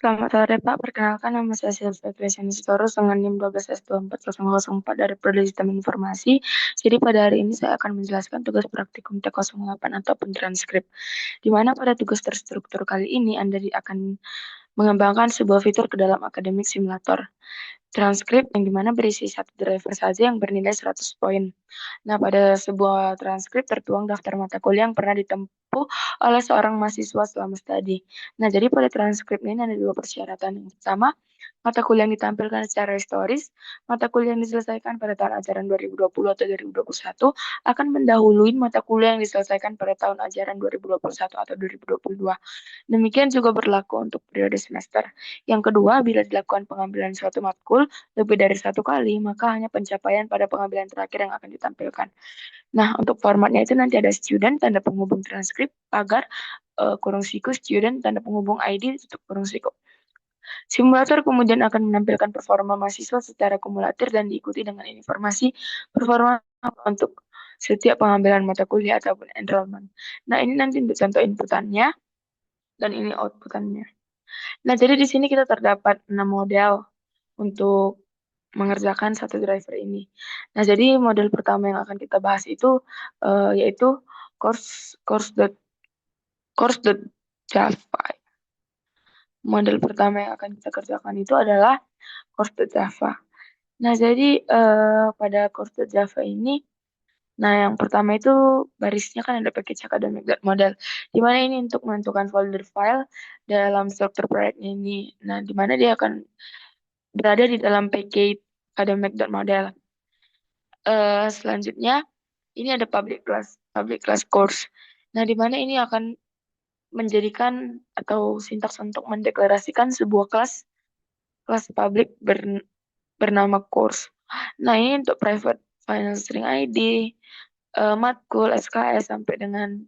Selamat sore Pak, perkenalkan nama saya Silvia Crescentiorus dengan NIM 12S24004 dari Prodi Sistem Informasi. Jadi pada hari ini saya akan menjelaskan tugas praktikum T08 ataupun transkrip. Di mana pada tugas terstruktur kali ini Anda akan mengembangkan sebuah fitur ke dalam akademik simulator. Transkrip yang dimana berisi satu driver saja yang bernilai 100 poin. Nah, pada sebuah transkrip tertuang daftar mata kuliah yang pernah ditempuh oleh seorang mahasiswa selama studi. Nah, jadi pada transkrip ini ada dua persyaratan. Yang pertama, mata kuliah yang ditampilkan secara historis, mata kuliah yang diselesaikan pada tahun ajaran 2020 atau 2021 akan mendahului mata kuliah yang diselesaikan pada tahun ajaran 2021 atau 2022. Demikian juga berlaku untuk periode semester. Yang kedua, bila dilakukan pengambilan suatu matkul lebih dari satu kali, maka hanya pencapaian pada pengambilan terakhir yang akan ditampilkan. Nah, untuk formatnya itu nanti ada student, tanda penghubung transkrip, pagar, kurung siku, student, tanda penghubung ID, tutup kurung siku. Simulator kemudian akan menampilkan performa mahasiswa secara kumulatif dan diikuti dengan informasi performa untuk setiap pengambilan mata kuliah ataupun enrollment. Nah, ini nanti untuk contoh inputannya dan ini outputannya. Nah, jadi di sini kita terdapat 6 model untuk mengerjakan satu driver ini. Nah, jadi model pertama yang akan kita bahas itu yaitu course course.java. Model pertama yang akan kita kerjakan itu adalah course.java. Nah, jadi pada course.java ini, nah yang pertama itu barisnya kan ada package academic.model, di mana ini untuk menentukan folder file dalam struktur proyeknya ini. Nah, di mana dia akan berada di dalam package academic.model. Selanjutnya, ini ada public class course. Nah, di mana ini akan menjadikan atau sintaks untuk mendeklarasikan sebuah kelas public bernama course. Nah, ini untuk private final string ID, matkul, SKS sampai dengan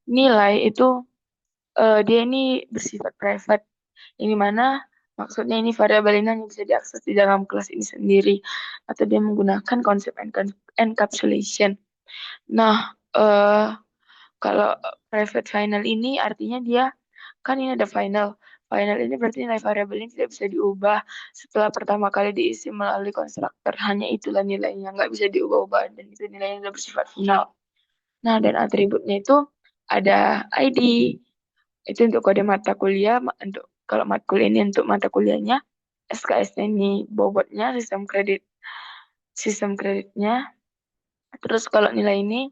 nilai itu dia ini bersifat private. Yang mana maksudnya ini variabel ini hanya bisa diakses di dalam kelas ini sendiri atau dia menggunakan konsep encapsulation. Nah, kalau private final ini artinya dia kan ini ada final. Final ini berarti nilai variabel ini tidak bisa diubah setelah pertama kali diisi melalui konstruktor. Hanya itulah nilainya, nggak bisa diubah-ubah dan itu nilainya sudah bersifat final. Nah, dan atributnya itu ada ID, itu untuk kode mata kuliah, untuk kalau matkul ini untuk mata kuliahnya, SKS-nya ini bobotnya, sistem kreditnya. Terus kalau nilai ini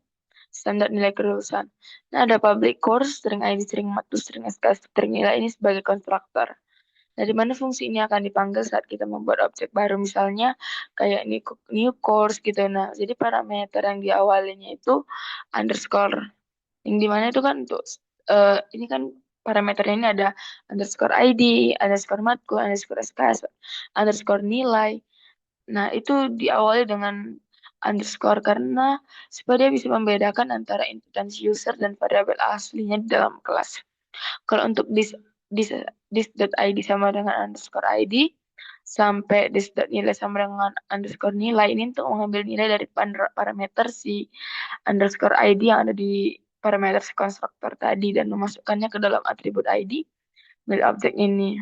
standar nilai kelulusan. Nah, ada public course, string ID, string matkul, string SKS, string nilai ini sebagai konstruktor. Nah, di mana fungsi ini akan dipanggil saat kita membuat objek baru, misalnya kayak new course gitu. Nah, jadi parameter yang diawalinya itu underscore. Yang dimana itu kan untuk ini kan parameternya ini ada underscore ID, underscore matkul, underscore SKS, underscore nilai. Nah, itu diawali dengan underscore karena supaya dia bisa membedakan antara inputansi user dan variabel aslinya di dalam kelas. Kalau untuk this.id sama dengan underscore ID sampai this.nilai sama dengan underscore nilai ini untuk mengambil nilai dari parameter si underscore ID yang ada di parameter si konstruktor tadi dan memasukkannya ke dalam atribut ID milik objek ini.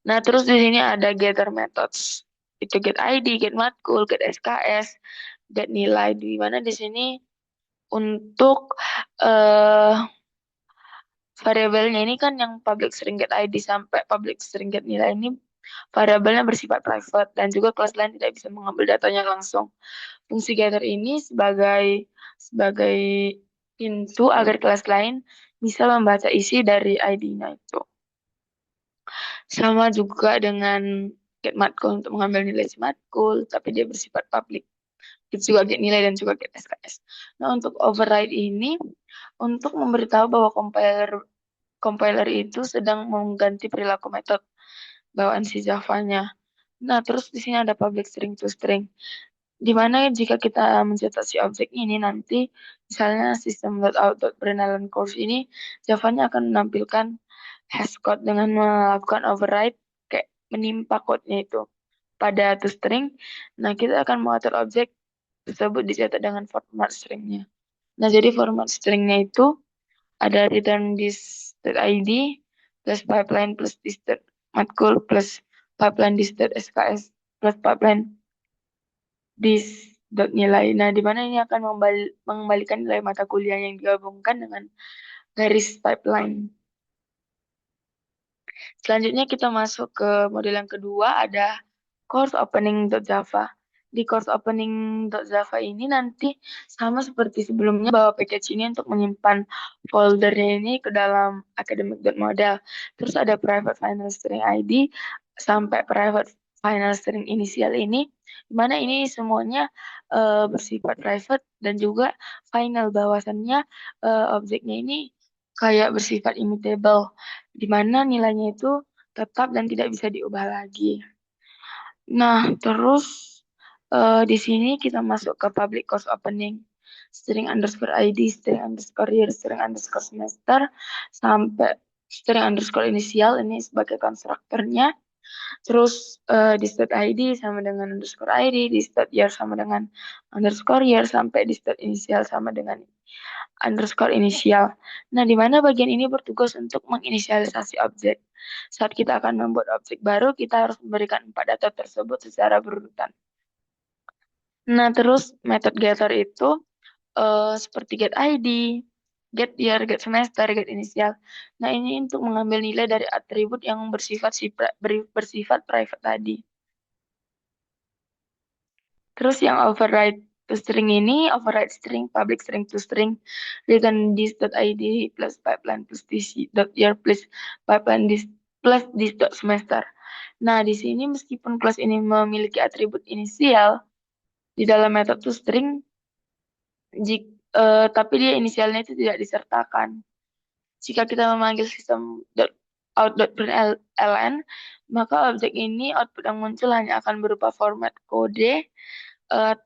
Nah, terus di sini ada getter methods. Itu get ID, get matkul, get SKS, get nilai. Di mana di sini untuk eh variabelnya ini kan yang public string get ID sampai public string get nilai ini variabelnya bersifat private dan juga kelas lain tidak bisa mengambil datanya langsung. Fungsi getter ini sebagai pintu agar kelas lain bisa membaca isi dari ID-nya itu. Sama juga dengan get matkul untuk mengambil nilai si matkul, tapi dia bersifat public. Itu juga get nilai dan juga get SKS. Nah, untuk override ini untuk memberitahu bahwa compiler itu sedang mengganti perilaku metode bawaan si Java-nya. Nah, terus di sini ada public string to string. Di mana jika kita mencetak si objek ini nanti, misalnya system.out.println course ini, Java-nya akan menampilkan hash code dengan melakukan override kayak menimpa code-nya itu pada toString. Nah, kita akan mengatur objek tersebut dicetak dengan format string-nya. Nah, jadi format string-nya itu ada return this.id plus pipeline plus this. matkul plus pipeline di stat SKS plus pipeline di dot nilai. Nah, di mana ini akan mengembalikan nilai mata kuliah yang digabungkan dengan garis pipeline. Selanjutnya kita masuk ke model yang kedua, ada course opening.java. Di course opening.java ini nanti sama seperti sebelumnya bahwa package ini untuk menyimpan foldernya ini ke dalam academic.model. Terus ada private final string ID sampai private final string inisial ini, di mana ini semuanya bersifat private dan juga final bahwasannya objeknya ini kayak bersifat immutable, di mana nilainya itu tetap dan tidak bisa diubah lagi. Nah, terus di sini kita masuk ke public course opening. String underscore ID, string underscore year, string underscore semester, sampai string underscore inisial ini sebagai konstruktornya. Terus di state ID sama dengan underscore ID, di state year sama dengan underscore year, sampai di state inisial sama dengan underscore inisial. Nah, di mana bagian ini bertugas untuk menginisialisasi objek. Saat kita akan membuat objek baru, kita harus memberikan 4 data tersebut secara berurutan. Nah, terus method getter itu seperti get ID, get year, get semester, get inisial. Nah, ini untuk mengambil nilai dari atribut yang bersifat private tadi. Terus yang override to string ini, override string, public string to string, return this.id plus pipeline plus this.year plus pipeline this plus this.semester. Nah, di sini meskipun kelas ini memiliki atribut inisial di dalam method to string, tapi dia inisialnya itu tidak disertakan. Jika kita memanggil sistem out.println, maka objek ini output yang muncul hanya akan berupa format kode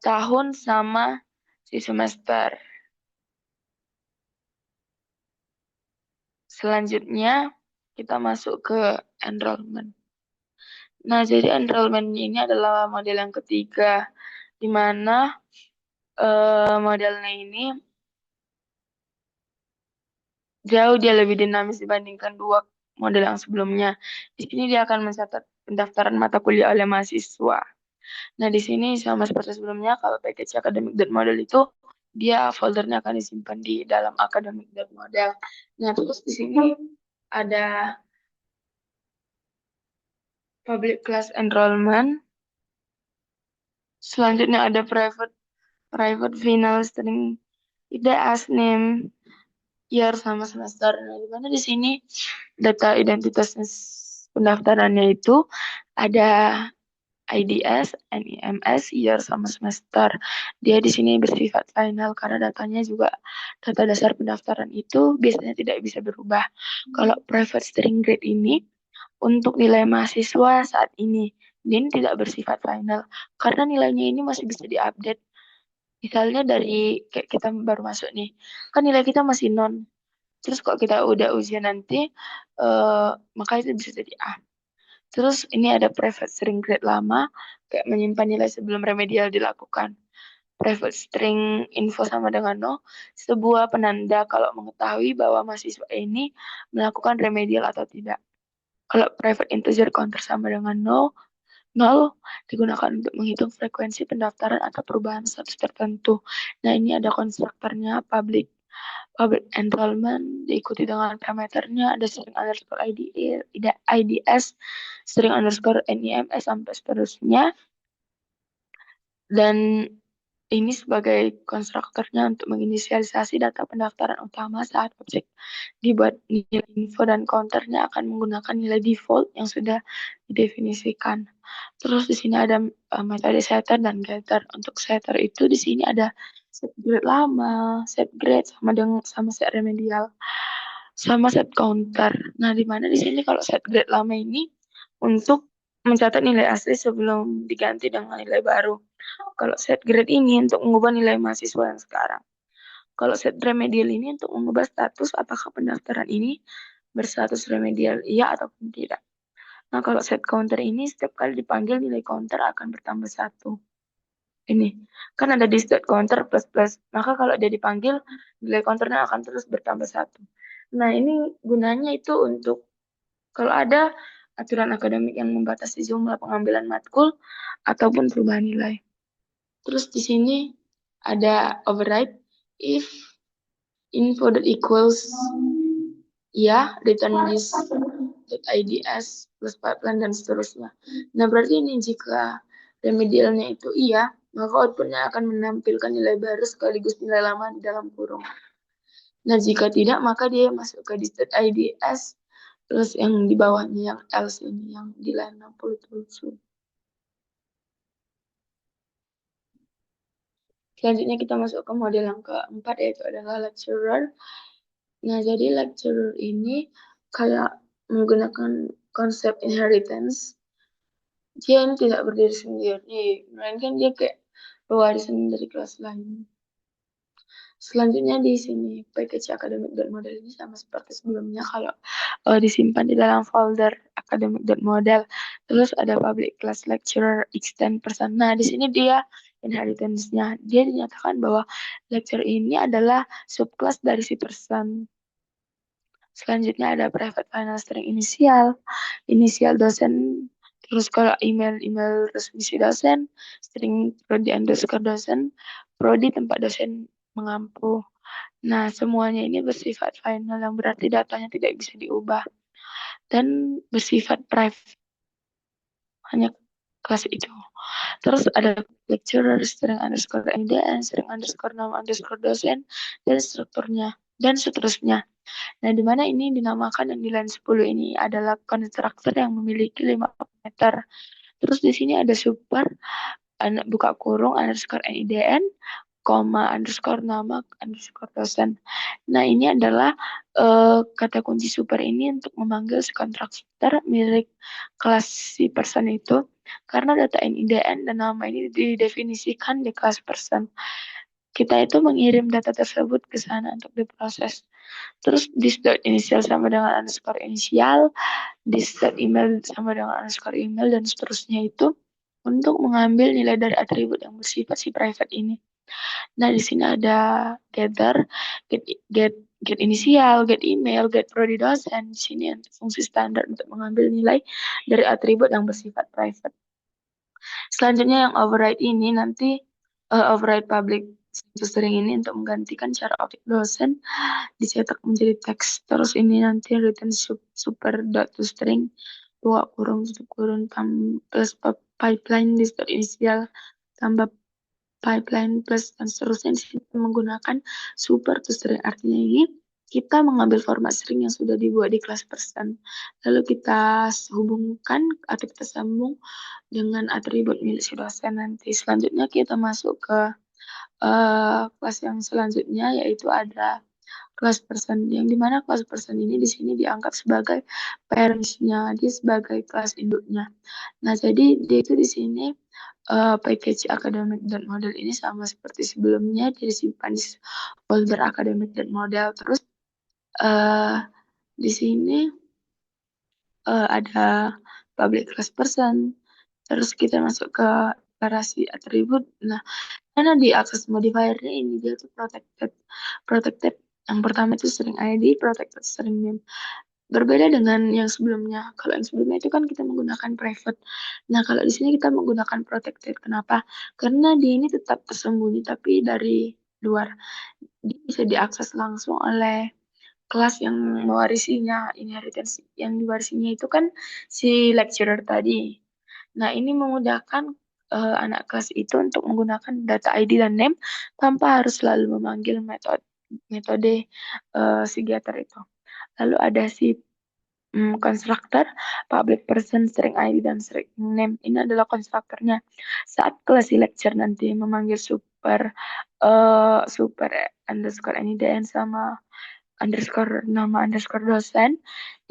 tahun sama si semester. Selanjutnya kita masuk ke enrollment. Nah, jadi enrollment ini adalah model yang ketiga, di mana modelnya ini jauh dia lebih dinamis dibandingkan dua model yang sebelumnya. Di sini dia akan mencatat pendaftaran mata kuliah oleh mahasiswa. Nah, di sini sama seperti sebelumnya, kalau package academic dan model itu dia foldernya akan disimpan di dalam academic dan model. Nah, terus di sini ada public class enrollment. Selanjutnya ada private final string ide as name, year sama semester. Nah, di mana di sini data identitas pendaftarannya itu ada IDS, NIMS, year sama semester. Dia di sini bersifat final karena datanya juga data dasar pendaftaran itu biasanya tidak bisa berubah. Kalau private string grade ini untuk nilai mahasiswa saat ini, ini tidak bersifat final karena nilainya ini masih bisa diupdate. Misalnya dari kayak kita baru masuk nih, kan nilai kita masih non. Terus kalau kita udah ujian nanti, maka itu bisa jadi A. Terus ini ada private string grade lama, kayak menyimpan nilai sebelum remedial dilakukan. Private string info sama dengan no, sebuah penanda kalau mengetahui bahwa mahasiswa ini melakukan remedial atau tidak. Kalau private integer counter sama dengan no, 0 digunakan untuk menghitung frekuensi pendaftaran atau perubahan status tertentu. Nah, ini ada konstruktornya public enrollment diikuti dengan parameternya ada string underscore IDS, string underscore NIMS sampai seterusnya. Dan ini sebagai konstruktornya untuk menginisialisasi data pendaftaran utama saat objek dibuat nilai info dan counternya akan menggunakan nilai default yang sudah didefinisikan. Terus di sini ada metode setter dan getter. Untuk setter itu di sini ada set grade lama, set grade sama set remedial, sama set counter. Nah, di mana di sini kalau set grade lama ini untuk mencatat nilai asli sebelum diganti dengan nilai baru. Kalau set grade ini untuk mengubah nilai mahasiswa yang sekarang. Kalau set remedial ini untuk mengubah status apakah pendaftaran ini berstatus remedial iya ataupun tidak. Nah, kalau set counter ini setiap kali dipanggil nilai counter akan bertambah 1. Ini kan ada di set counter plus plus. Maka kalau dia dipanggil nilai counternya akan terus bertambah 1. Nah, ini gunanya itu untuk kalau ada aturan akademik yang membatasi jumlah pengambilan matkul ataupun perubahan nilai. Terus di sini ada override if info that equals ya, return this .ids plus pipeline dan seterusnya. Nah, berarti ini jika remedialnya itu iya, maka outputnya akan menampilkan nilai baru sekaligus nilai lama di dalam kurung. Nah, jika tidak, maka dia masuk ke .ids terus yang di bawahnya yang else ini, yang di line 67. Selanjutnya kita masuk ke model yang keempat, yaitu adalah lecturer. Nah, jadi lecturer ini kayak menggunakan konsep inheritance. Dia ini tidak berdiri sendiri, melainkan dia kayak pewarisan dari kelas lain. Selanjutnya di sini package academic dan model ini sama seperti sebelumnya, kalau disimpan di dalam folder academic dan model. Terus ada public class lecturer extend person. Nah, di sini dia inheritance-nya. Dia dinyatakan bahwa lecturer ini adalah subclass dari si person. Selanjutnya ada private final string inisial dosen, terus kalau email resmi si dosen, string prodi underscore dosen, prodi tempat dosen mengampu. Nah, semuanya ini bersifat final, yang berarti datanya tidak bisa diubah dan bersifat private, hanya kelas itu. Terus ada lecturer, string underscore NDN, string underscore nama underscore dosen, dan strukturnya, dan seterusnya. Nah, di mana ini dinamakan yang di line 10 ini adalah konstruktor yang memiliki 5 parameter. Terus di sini ada super, buka kurung, underscore NIDN, koma, underscore nama, underscore dosen. Nah, ini adalah kata kunci super ini untuk memanggil si konstruktor milik kelas si person itu, karena data NIDN dan nama ini didefinisikan di kelas person. Kita itu mengirim data tersebut ke sana untuk diproses. Terus this dot inisial sama dengan underscore inisial, this dot email sama dengan underscore email, dan seterusnya itu untuk mengambil nilai dari atribut yang bersifat si private ini. Nah, di sini ada getter, get get get inisial, get email, get prodi dosen. Di sini fungsi standar untuk mengambil nilai dari atribut yang bersifat private. Selanjutnya yang override ini nanti override public string ini untuk menggantikan cara objek dosen dicetak menjadi teks. Terus ini nanti return super dot to string buka kurung tutup kurung plus pipeline di start inisial tambah pipeline plus dan seterusnya. Di sini menggunakan super to string, artinya ini kita mengambil format string yang sudah dibuat di kelas person, lalu kita hubungkan atau kita sambung dengan atribut milik si dosen nanti. Selanjutnya kita masuk ke kelas yang selanjutnya, yaitu ada kelas person, yang dimana kelas person ini di sini dianggap sebagai parentsnya, dia sebagai kelas induknya. Nah, jadi dia itu di sini package akademik dan model ini sama seperti sebelumnya, dia disimpan di folder akademik dan model. Terus uh, di sini ada public class person. Terus kita masuk ke deklarasi atribut. Nah, karena di access modifiernya ini dia tuh protected. Protected yang pertama itu string ID, protected string name. Berbeda dengan yang sebelumnya. Kalau yang sebelumnya itu kan kita menggunakan private. Nah, kalau di sini kita menggunakan protected. Kenapa? Karena dia ini tetap tersembunyi tapi dari luar. Dia bisa diakses langsung oleh kelas yang mewarisinya, inheritance yang diwarisinya itu kan si lecturer tadi. Nah, ini memudahkan anak kelas itu untuk menggunakan data ID dan name tanpa harus selalu memanggil metode si getter itu. Lalu ada si konstruktor, public person, string ID, dan string name. Ini adalah konstruktornya. Saat kelas si lecture nanti memanggil super underscore NIDN sama underscore nama underscore dosen,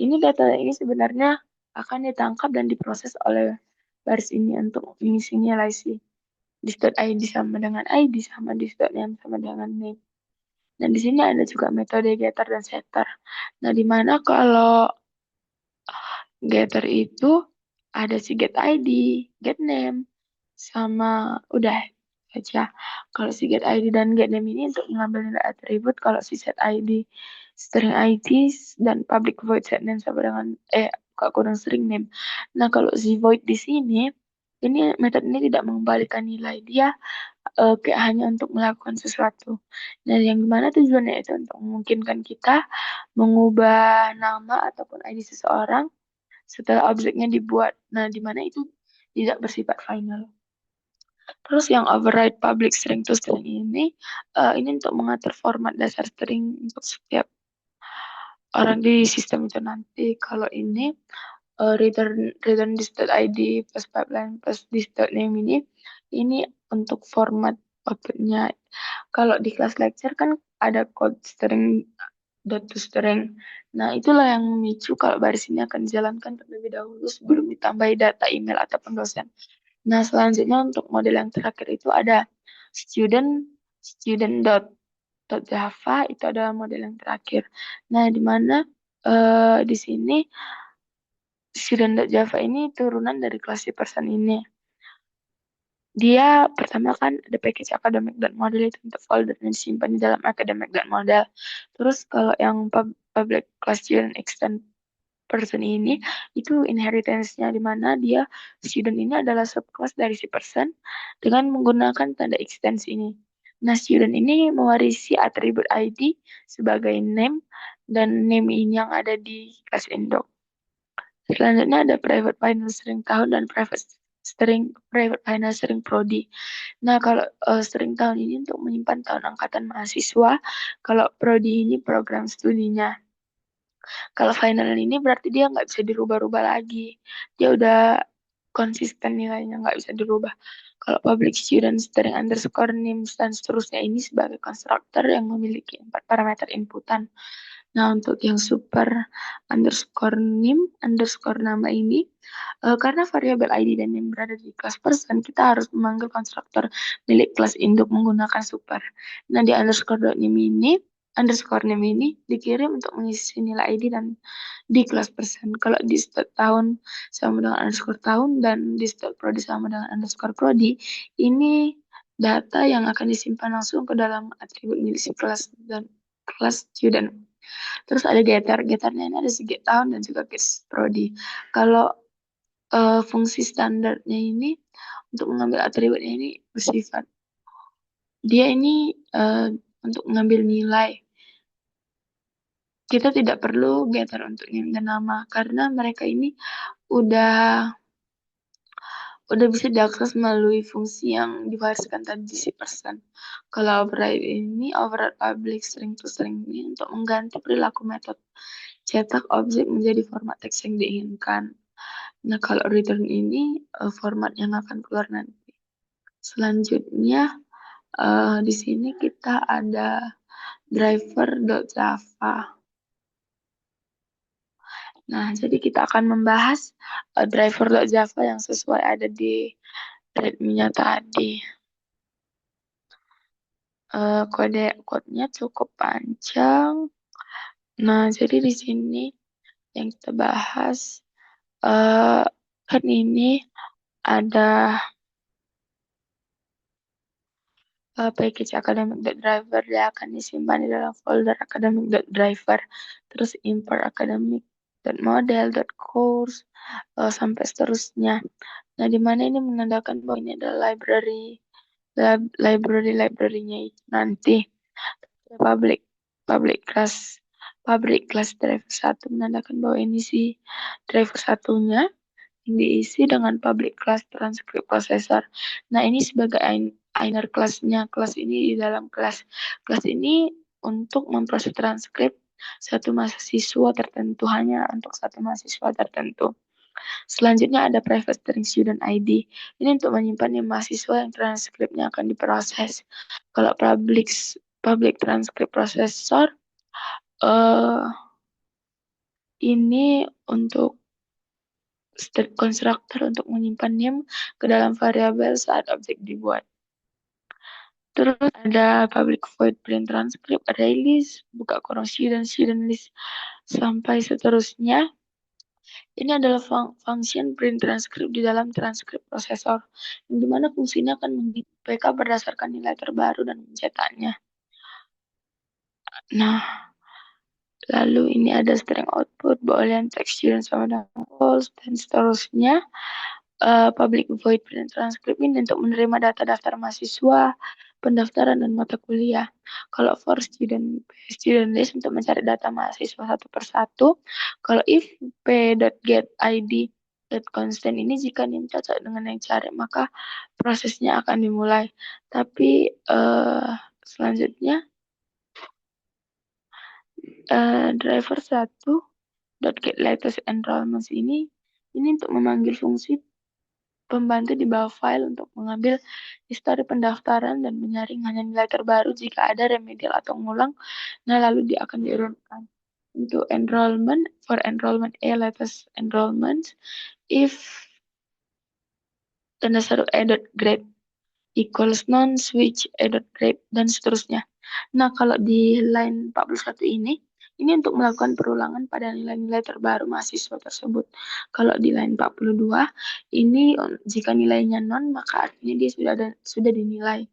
ini data ini sebenarnya akan ditangkap dan diproses oleh baris ini untuk mengisi nilai si dis.id sama dengan ID sama dis.name sama dengan name. Dan di sini ada juga metode getter dan setter. Nah, di mana kalau getter itu ada si get ID, get name, sama udah saja. Kalau si get ID dan get name ini untuk mengambil nilai atribut, kalau si set ID, string ID dan public void set name sama dengan buka kurung string name. Nah, kalau si void di sini, ini metode ini tidak mengembalikan nilai. Dia kayak hanya untuk melakukan sesuatu. Nah, yang dimana tujuannya itu untuk memungkinkan kita mengubah nama ataupun ID seseorang setelah objeknya dibuat. Nah, dimana itu tidak bersifat final. Terus yang override public string to string ini untuk mengatur format dasar string untuk setiap orang di sistem itu nanti. Kalau ini return ID plus pipeline plus name ini untuk format outputnya. Kalau di kelas lecture kan ada code string dot to string. Nah, itulah yang memicu kalau baris ini akan dijalankan terlebih dahulu sebelum ditambahi data email ataupun dosen. Nah, selanjutnya untuk model yang terakhir itu ada student student dot Java itu adalah model yang terakhir. Nah, di mana di sini student dot Java ini turunan dari kelas person ini. Dia pertama kan ada package academic dan model itu untuk folder yang disimpan di dalam academic dan model. Terus kalau yang public class student extend person ini itu inheritance-nya di mana dia student ini adalah subclass dari si person dengan menggunakan tanda extends ini. Nah, student ini mewarisi atribut ID sebagai name dan name ini yang ada di class indoc. Selanjutnya ada private final string tahun dan private final string prodi. Nah, kalau string tahun ini untuk menyimpan tahun angkatan mahasiswa, kalau prodi ini program studinya. Kalau final ini berarti dia nggak bisa dirubah-rubah lagi. Dia udah konsisten nilainya, nggak bisa dirubah. Kalau public student string underscore names dan seterusnya ini sebagai konstruktor yang memiliki 4 parameter inputan. Nah, untuk yang super underscore name underscore nama ini, karena variabel ID dan name berada di kelas person, kita harus memanggil konstruktor milik kelas induk menggunakan super. Nah, di underscore name ini dikirim untuk mengisi nilai ID dan di kelas person. Kalau di start tahun sama dengan underscore tahun dan di start prodi sama dengan underscore prodi, ini data yang akan disimpan langsung ke dalam atribut milik si kelas dan kelas student. Terus ada getter, getternya ini ada si get tahun dan juga get prodi. Kalau fungsi standarnya ini untuk mengambil atributnya ini bersifat dia ini untuk mengambil nilai. Kita tidak perlu getter untuk name dan nama karena mereka ini udah udah bisa diakses melalui fungsi yang diwariskan tadi di si person. Kalau override public string to string ini untuk mengganti perilaku metode cetak objek menjadi format teks yang diinginkan. Nah, kalau return ini format yang akan keluar nanti. Selanjutnya di sini kita ada driver.java. Nah, jadi kita akan membahas driver.java yang sesuai ada di readme-nya tadi. Kodenya cukup panjang. Nah, jadi di sini yang kita bahas kan ini ada package academic.driver dia akan disimpan di dalam folder academic.driver. Terus import academic.model.course sampai seterusnya. Nah, di mana ini menandakan bahwa ini adalah library-nya itu nanti public public class driver 1 menandakan bahwa ini si driver satunya yang diisi dengan public class transcript processor. Nah, ini sebagai inner class-nya. Kelas ini di dalam kelas ini untuk memproses transkrip satu mahasiswa tertentu, hanya untuk satu mahasiswa tertentu. Selanjutnya ada private string student ID. Ini untuk menyimpan yang mahasiswa yang transkripnya akan diproses. Kalau public transcript processor uh, ini untuk konstruktor untuk menyimpan name ke dalam variabel saat objek dibuat. Terus ada public void print transcript, array list, buka kurung student list, sampai seterusnya. Ini adalah function print transcript di dalam transcript processor, yang dimana fungsinya akan menghitung PK berdasarkan nilai terbaru dan mencetaknya. Nah, Lalu ini ada string output, boolean text student sama dengan false, dan seterusnya. Public void print transcript ini untuk menerima data daftar mahasiswa, pendaftaran dan mata kuliah. Kalau for student list untuk mencari data mahasiswa satu persatu. Kalau if p.get id constant ini jika nim cocok dengan yang cari maka prosesnya akan dimulai. Tapi selanjutnya driver satu get latest enrollments ini untuk memanggil fungsi pembantu di bawah file untuk mengambil histori pendaftaran dan menyaring hanya nilai terbaru jika ada remedial atau ngulang. Nah, lalu dia akan diurutkan. Untuk enrollment, for enrollment A, latest enrollment, if tanda seru a.grade equals non switch a.grade dan seterusnya. Nah, kalau di line 41 ini untuk melakukan perulangan pada nilai-nilai terbaru mahasiswa tersebut. Kalau di line 42, ini jika nilainya non, maka artinya dia sudah dinilai.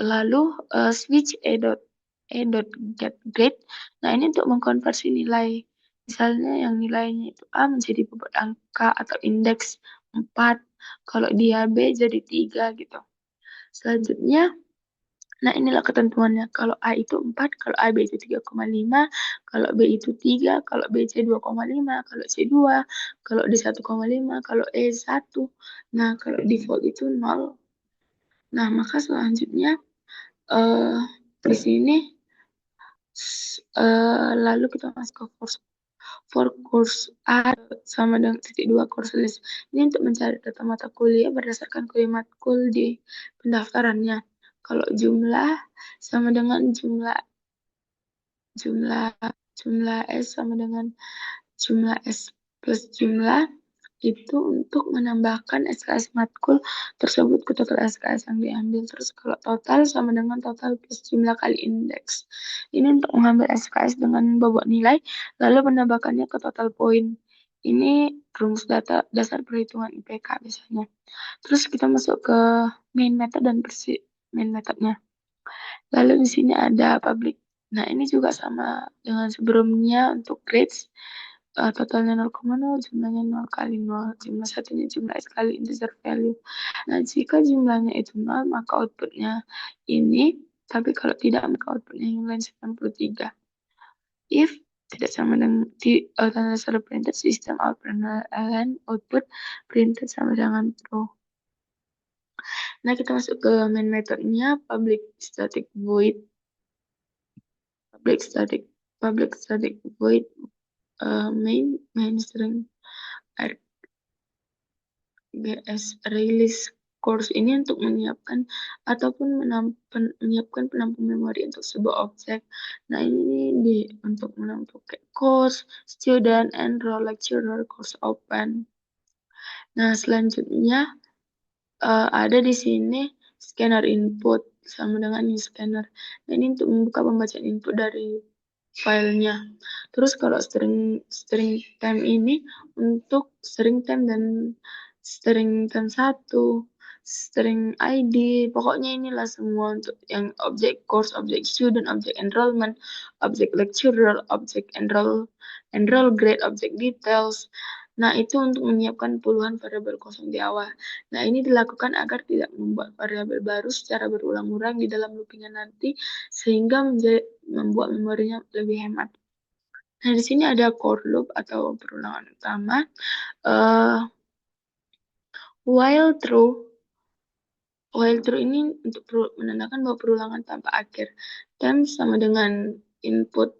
Lalu switch a.get grade. Nah, ini untuk mengkonversi nilai. Misalnya yang nilainya itu A menjadi bobot angka atau indeks 4. Kalau dia B jadi 3 gitu. Selanjutnya, nah inilah ketentuannya. Kalau A itu 4, kalau A, B itu 3,5, kalau B itu 3, kalau B, C 2,5, kalau C 2, kalau D 1,5, kalau E 1. Nah, kalau default itu 0. Nah, maka selanjutnya eh di sini lalu kita masuk ke for course A sama dengan titik 2 course list. Ini untuk mencari data mata kuliah berdasarkan kuliah matkul di pendaftarannya. Kalau jumlah sama dengan jumlah jumlah jumlah S sama dengan jumlah S plus jumlah itu untuk menambahkan SKS matkul tersebut ke total SKS yang diambil. Terus kalau total sama dengan total plus jumlah kali indeks. Ini untuk mengambil SKS dengan bobot nilai, lalu menambahkannya ke total poin. Ini rumus dasar perhitungan IPK biasanya. Terus kita masuk ke main method dan main methodnya. Lalu di sini ada public. Nah, ini juga sama dengan sebelumnya untuk grades. Totalnya 0,0, jumlahnya 0 kali 0, jumlah satunya jumlah S kali integer value. Nah, jika jumlahnya itu 0, maka outputnya ini, tapi kalau tidak, maka outputnya yang lain 93. If tidak sama dengan tanda seru printed, sistem output ln output printed sama dengan true. Nah, kita masuk ke main methodnya, public static void public static void main string RGS release course ini untuk menyiapkan ataupun menyiapkan penampung memori untuk sebuah objek. Nah, ini untuk menampung course, student, enroll, lecturer, course open. Nah, selanjutnya ada di sini scanner input sama dengan new scanner. Nah, ini untuk membuka pembacaan input dari filenya. Terus kalau string time ini untuk string time dan string time 1, string ID, pokoknya inilah semua untuk yang objek course, objek student, objek enrollment, objek lecturer, objek enroll grade, objek details. Nah, itu untuk menyiapkan puluhan variabel kosong di awal. Nah, ini dilakukan agar tidak membuat variabel baru secara berulang-ulang di dalam loopingnya nanti, sehingga membuat memorinya lebih hemat. Nah, di sini ada core loop atau perulangan utama. While true ini untuk menandakan bahwa perulangan tanpa akhir. Time sama dengan input.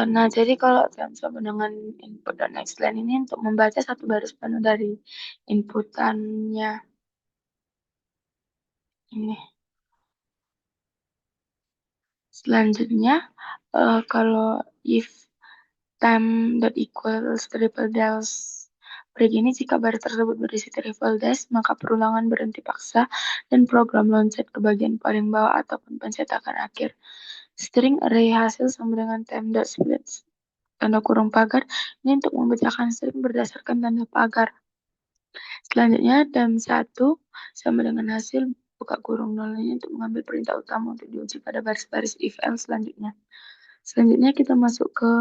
Nah, jadi kalau time sama dengan input dan next line ini untuk membaca satu baris penuh dari inputannya. Ini. Selanjutnya, kalau if time dot equals triple dash break ini jika baris tersebut berisi triple dash, maka perulangan berhenti paksa dan program loncat ke bagian paling bawah ataupun pencetakan akhir. String array hasil sama dengan time dot split tanda kurung pagar ini untuk memecahkan string berdasarkan tanda pagar. Selanjutnya, term 1 sama dengan hasil buka kurung nolnya untuk mengambil perintah utama untuk diuji pada baris-baris if else selanjutnya. Selanjutnya kita masuk ke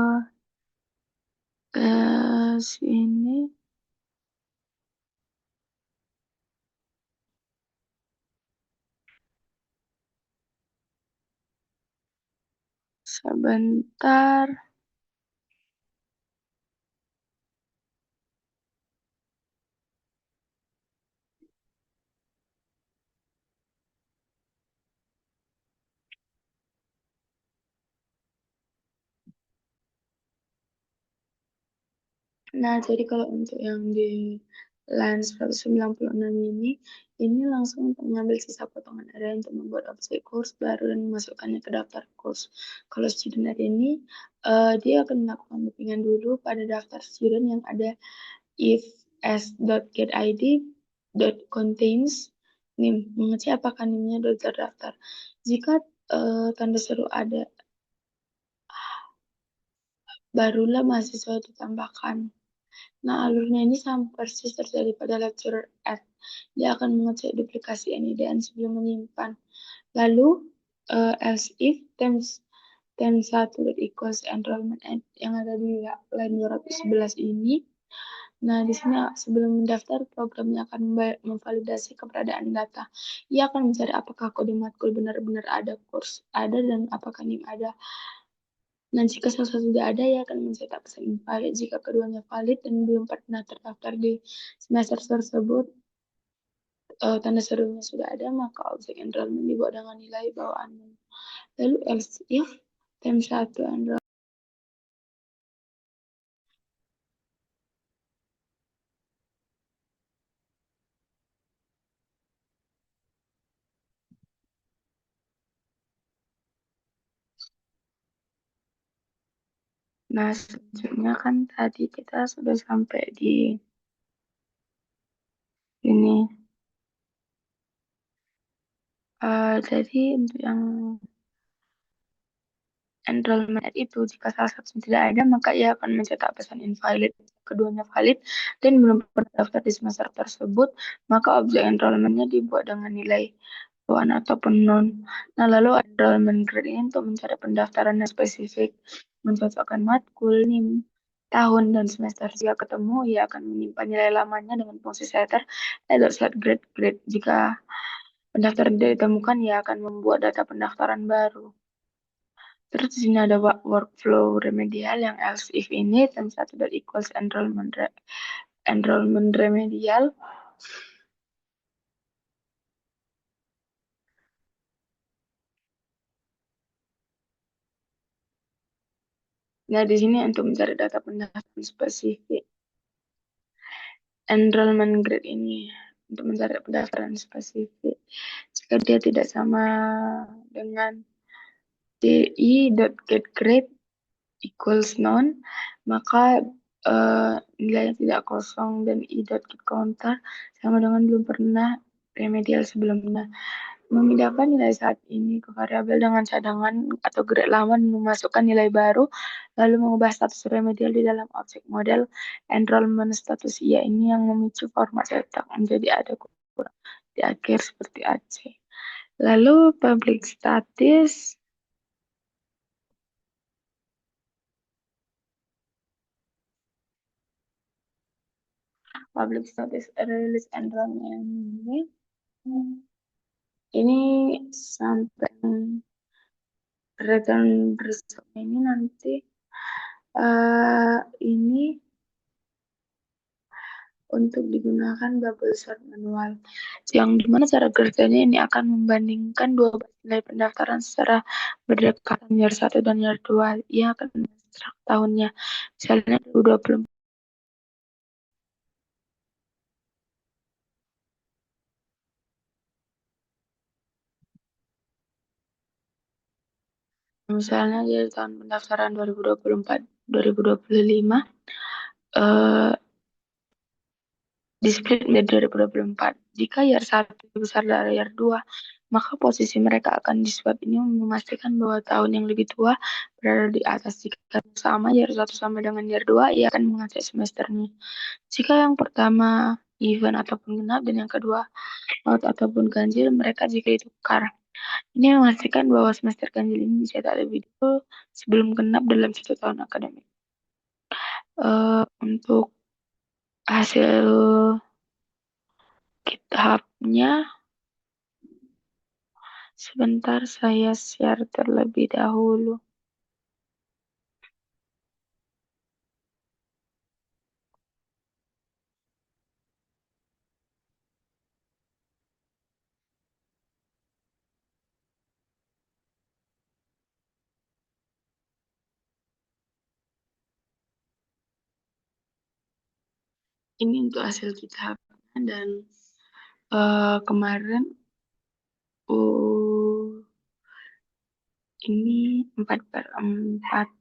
sini. Sebentar. Nah, jadi kalau untuk yang di line 196 ini langsung untuk mengambil sisa potongan area untuk membuat objek course baru dan memasukkannya ke daftar course. Kalau student area ini, dia akan melakukan mappingan dulu pada daftar student yang ada if s.getID contains name, mengecek apakah NIM-nya sudah terdaftar. Jika tanda seru ada, barulah mahasiswa ditambahkan. Nah, alurnya ini sama persis terjadi pada lecturer add. Dia akan mengecek duplikasi NIDN sebelum menyimpan. Lalu, else if term 1 equals enrollment add yang ada di line 211 ini. Nah, di sini sebelum mendaftar, programnya akan memvalidasi keberadaan data. Ia akan mencari apakah kode matkul benar-benar ada, course ada, dan apakah NIM ada. Nah, jika salah satu tidak ada, ia akan mencetak pesan invalid. Jika keduanya valid dan belum pernah terdaftar di semester tersebut, tanda serunya sudah ada, maka objek enrollment dibuat dengan nilai bawaan. Lalu else if term 1 enrollment. Nah, selanjutnya kan tadi kita sudah sampai di ini. Jadi untuk yang enrollment itu, jika salah satu tidak ada, maka ia akan mencetak pesan invalid. Keduanya valid dan belum terdaftar di semester tersebut, maka objek enrollment-nya dibuat dengan nilai 1 ataupun non. Nah, lalu enrollment grade ini untuk mencari pendaftaran yang spesifik, mencocokkan matkul, NIM, tahun, dan semester. Jika ketemu, ia akan menyimpan nilai lamanya dengan fungsi setter, set grade. Jika pendaftaran tidak ditemukan, ia akan membuat data pendaftaran baru. Terus di sini ada workflow remedial yang else if ini term 1 equals enrollment remedial. Nah, di sini untuk mencari data pendaftaran spesifik. Enrollment grade ini untuk mencari pendaftaran spesifik. Jika dia tidak sama dengan di.getGrade equals none, maka nilainya tidak kosong dan i.getCounter sama dengan belum pernah remedial sebelumnya. Memindahkan nilai saat ini ke variabel dengan cadangan atau grade lama dan memasukkan nilai baru, lalu mengubah status remedial di dalam objek model enrollment status ia ini yang memicu format cetak menjadi ada kurang di akhir seperti AC. Lalu public status release enrollment ini sampai return result ini nanti ini untuk digunakan bubble sort manual, yang dimana cara kerjanya ini akan membandingkan dua nilai pendaftaran secara berdekatan year 1 dan year 2. Ia akan mengekstrak tahunnya, misalnya 2020. Misalnya dari tahun pendaftaran 2024-2025, eh, di split menjadi 2024. Jika year 1 lebih besar dari year 2, maka posisi mereka akan di swap ini memastikan bahwa tahun yang lebih tua berada di atas. Jika sama year 1 sama dengan year 2, ia akan mengecek semesternya. Jika yang pertama event ataupun genap, dan yang kedua out ataupun ganjil mereka jika ditukar. Ini memastikan bahwa semester ganjil ini dicetak lebih dulu sebelum genap dalam 1 tahun akademik. Untuk hasil GitHub-nya, sebentar saya share terlebih dahulu. Ini untuk hasil GitHub dan kemarin ini 4/4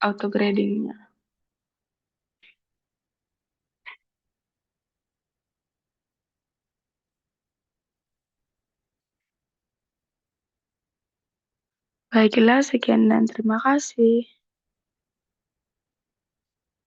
auto gradingnya. Baiklah, sekian dan terima kasih.